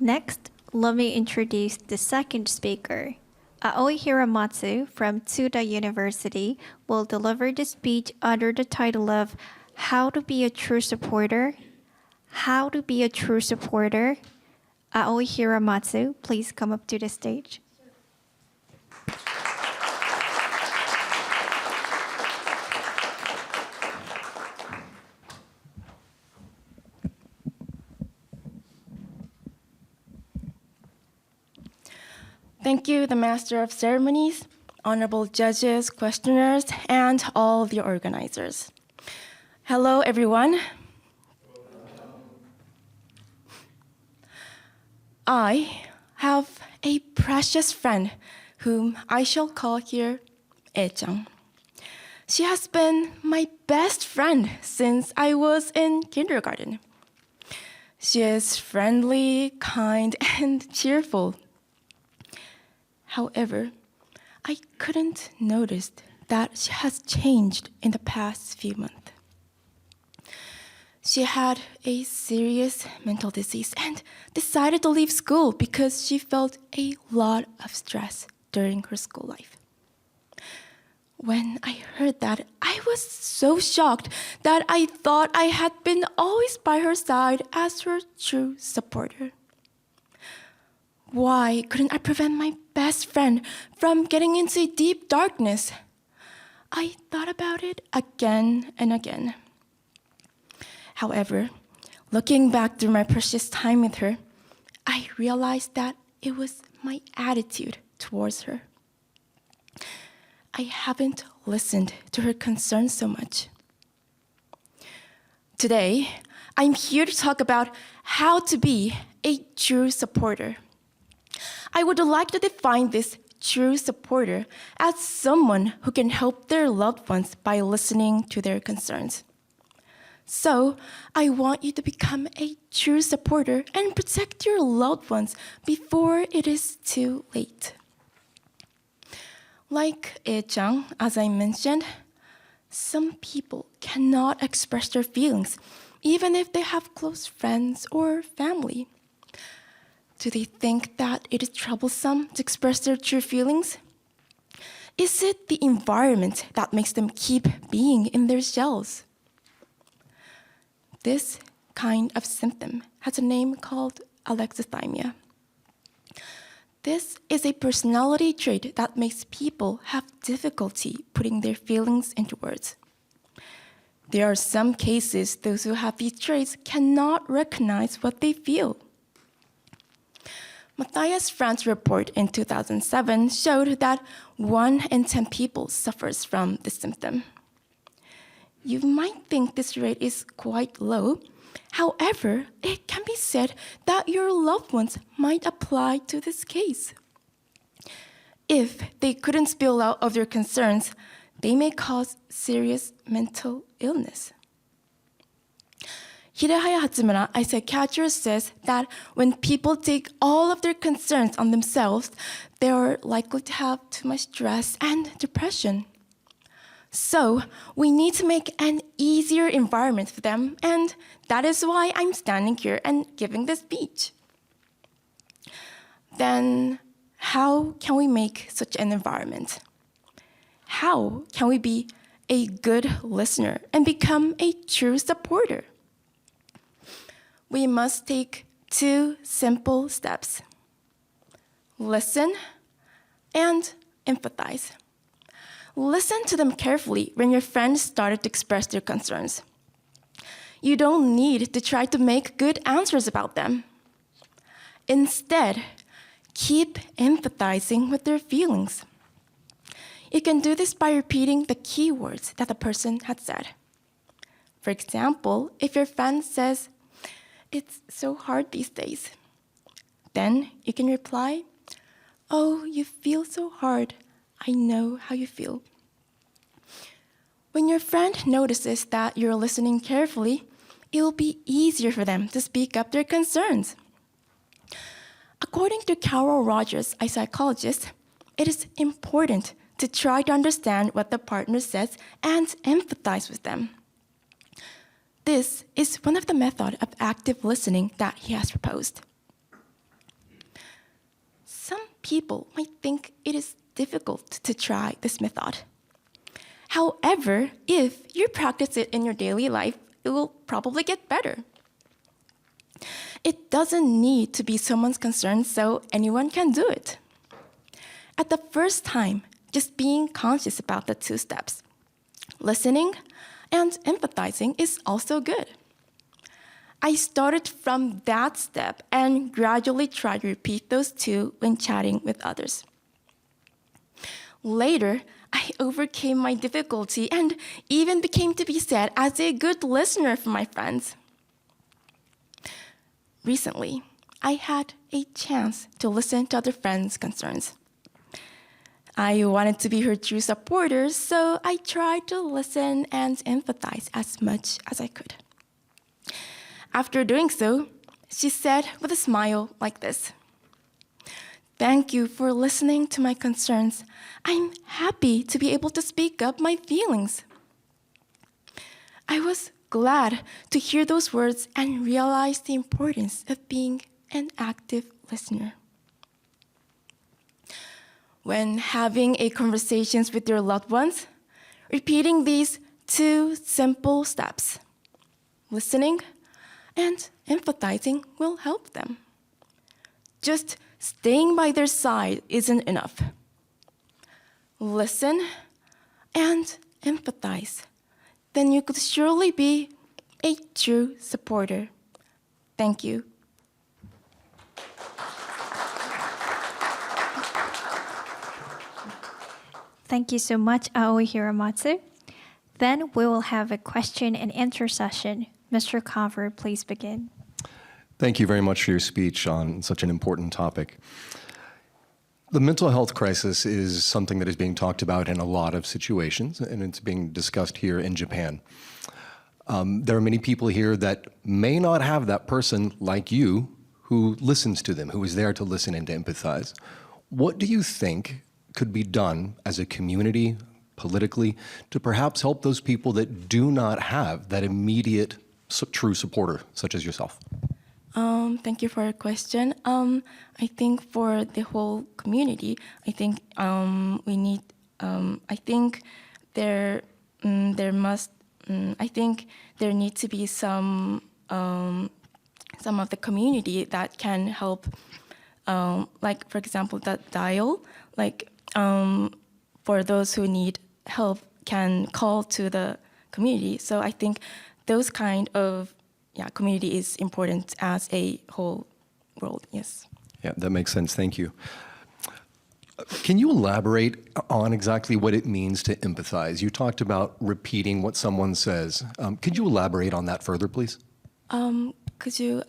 Next, let me introduce the second speaker. Aoi Hiramatsu from Tsuda University will deliver the speech under the title of How to be a True Supporter. How to be a True Supporter. Aoi Hiramatsu, please come up to the stage. Thank you, the Master of Ceremonies, honorable judges, questioners, and all the organizers. Hello, everyone. I have a precious friend whom I shall call here E-chan. She has been my best friend since I was in kindergarten. She is friendly, kind, and cheerful. However, I couldn't notice that she has changed in the past few months. She had a serious mental disease and decided to leave school because she felt a lot of stress during her school life. When I heard that, I was so shocked that I thought I had been always by her side as her true supporter. Why couldn't I prevent my best friend from getting into deep darkness? I thought about it again and again. However, looking back through my precious time with her, I realized that it was my attitude towards her. I haven't listened to her concerns so much. Today, I'm here to talk about how to be a true supporter. I would like to define this true supporter as someone who can help their loved ones by listening to their concerns. So, I want you to become a true supporter and protect your loved ones before it is too late. Like E-chan, as I mentioned, some people cannot express their feelings, even if they have close friends or family. Do they think that it is troublesome to express their true feelings? Is it the environment that makes them keep being in their shells? This kind of symptom has a name called alexithymia. This is a personality trait that makes people have difficulty putting their feelings into words. There are some cases those who have these traits cannot recognize what they feel. Matthias Franz's report in 2007 showed that 1 in 10 people suffers from this symptom. You might think this rate is quite low. However, it can be said that your loved ones might apply to this case. If they couldn't spill out of their concerns, they may cause serious mental illness. Hirahaya Hatsumura, a psychiatrist, says that when people take all of their concerns on themselves, they are likely to have too much stress and depression. So, we need to make an easier environment for them, and that is why I'm standing here and giving this speech. Then, how can we make such an environment? How can we be a good listener and become a true supporter? We must take 2 simple steps. Listen and empathize. Listen to them carefully when your friends started to express their concerns. You don't need to try to make good answers about them. Instead, keep empathizing with their feelings. You can do this by repeating the key words that the person had said. For example, if your friend says, "It's so hard these days," then you can reply, "Oh, you feel so hard. I know how you feel." When your friend notices that you're listening carefully, it will be easier for them to speak up their concerns. According to Carol Rogers, a psychologist, it is important to try to understand what the partner says and empathize with them. This is one of the methods of active listening that he has proposed. people might think it is difficult to try this method. However, if you practice it in your daily life, it will probably get better. It doesn't need to be someone's concern, so anyone can do it. At the first time, just being conscious about the two steps, listening and empathizing, is also good. I started from that step and gradually tried to repeat those two when chatting with others. Later, I overcame my difficulty and even became to be said as a good listener for my friends. Recently, I had a chance to listen to other friends' concerns. I wanted to be her true supporter, so I tried to listen and empathize as much as I could. After doing so, she said with a smile like this, "Thank you for listening to my concerns. I'm happy to be able to speak up my feelings." I was glad to hear those words and realize the importance of being an active listener. When having a conversations with your loved ones, repeating these two simple steps, listening and empathizing, will help them. Just staying by their side isn't enough. Listen and empathize. Then you could surely be a true supporter. Thank you. Thank you so much, Aoi Hiramatsu. Then we will have a question and answer session. Mr. Carver, please begin. Thank you very much for your speech on such an important topic. The mental health crisis is something that is being talked about in a lot of situations, and it's being discussed here in Japan. There are many people here that may not have that person like you who listens to them, who is there to listen and to empathize. What do you think could be done as a community, politically, to perhaps help those people that do not have that immediate true supporter, such as yourself? Thank you for your question. I think for the whole community, I think we need. I think there must. I think there need to be some of the community that can help. Like for example, that dial. Like for those who need help, can call to the community. So I think those kind of community is important as a whole world, yes. Yeah, that makes sense. Thank you. Can you elaborate on exactly what it means to empathize? You talked about repeating what someone says. Could you elaborate on that further, please? Could you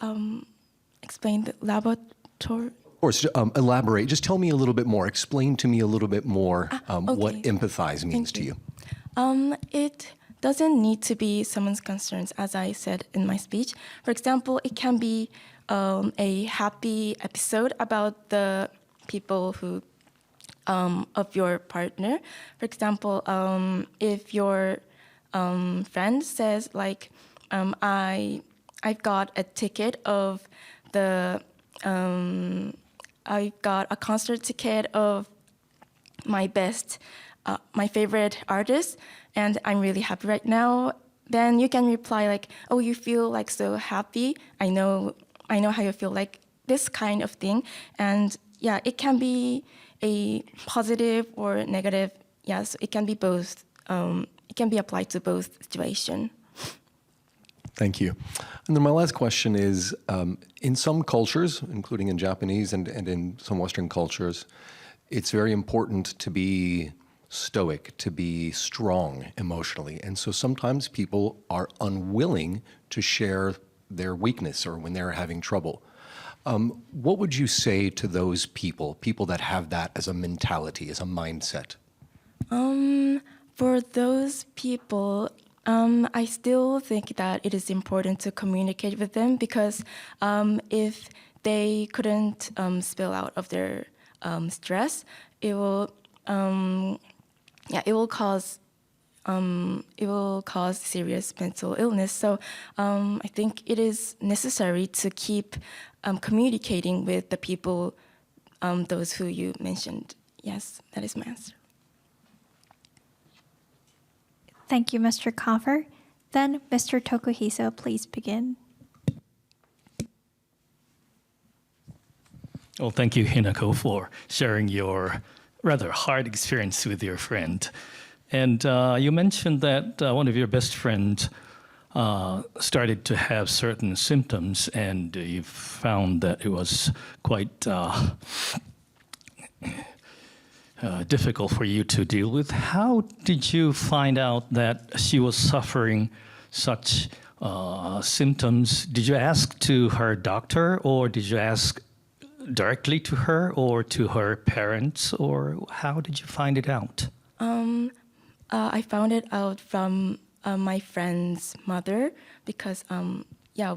explain the laboratory? Of course, elaborate. Just tell me a little bit more. Explain to me a little bit more what Okay. empathize means to you. It doesn't need to be someone's concerns, as I said in my speech. For example, it can be a happy episode about the people who of your partner. For example, if your friend says like, I've got a ticket of the I got a concert ticket of my favorite artist, and I'm really happy right now, then you can reply like, "Oh, you feel like so happy. I know how you feel," like this kind of thing. And yeah, it can be a positive or negative. Yes, it can be both. It can be applied to both situations. Thank you. And then my last question is, in some cultures, including in Japanese and in some Western cultures, it's very important to be stoic, to be strong emotionally. And so sometimes people are unwilling to share their weakness or when they're having trouble. What would you say to those people that have that as a mentality, as a mindset? For those people, I still think that it is important to communicate with them, because if they couldn't spill out of their stress, it will cause serious mental illness. So I think it is necessary to keep communicating with the people those who you mentioned. Yes, that is my answer. Thank you, Mr. Cover. Then, Mr. Tokuhisa, please begin. Well, thank you, Hinako, for sharing your rather hard experience with your friend. And you mentioned that one of your best friends started to have certain symptoms, and you found that it was quite difficult for you to deal with. How did you find out that she was suffering such symptoms? Did you ask to her doctor, or did you ask directly to her or to her parents, or how did you find it out? I found it out from my friend's mother because,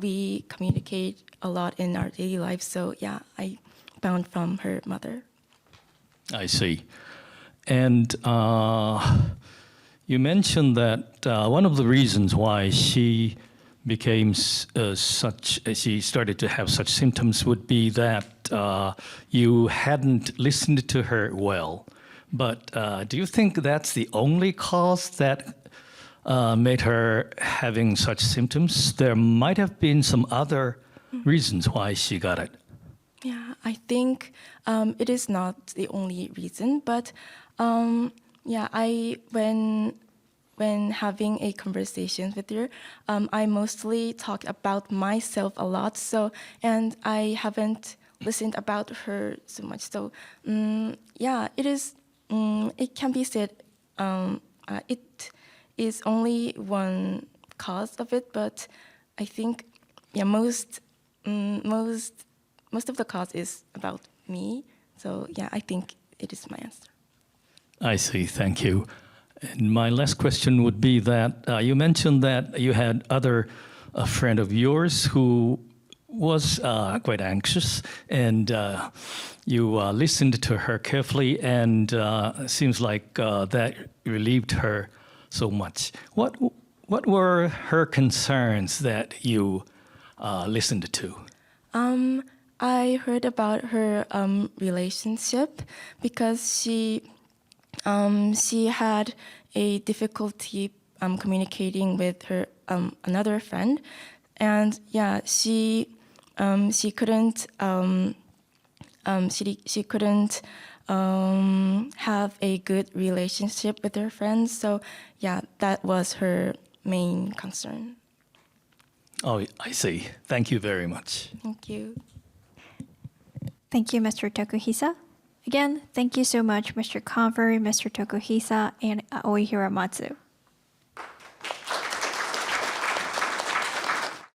we communicate a lot in our daily life. So, I found from her mother. I see. And you mentioned that one of the reasons why she became she started to have such symptoms would be that you hadn't listened to her well. But do you think that's the only cause that made her having such symptoms? There might have been some other reasons why she got it. Yeah, I think it is not the only reason, but when having a conversation with her, I mostly talk about myself a lot. So, and I haven't listened about her so much. So, it is. It can be said it is only one cause of it, but I think most of the cause is about me. So I think it is my answer. I see. Thank you. And my last question would be that you mentioned that you had a friend of yours who was quite anxious, and you listened to her carefully, and it seems like that relieved her so much. What were her concerns that you listened to? I heard about her relationship because she had a difficulty communicating with her another friend, and she couldn't have a good relationship with her friends. So that was her main concern. Oh, I see. Thank you very much. Thank you. Thank you, Mr. Tokuhisa. Again, thank you so much, Mr. Conver, Mr. Tokuhisa, and Aoi Hiramatsu.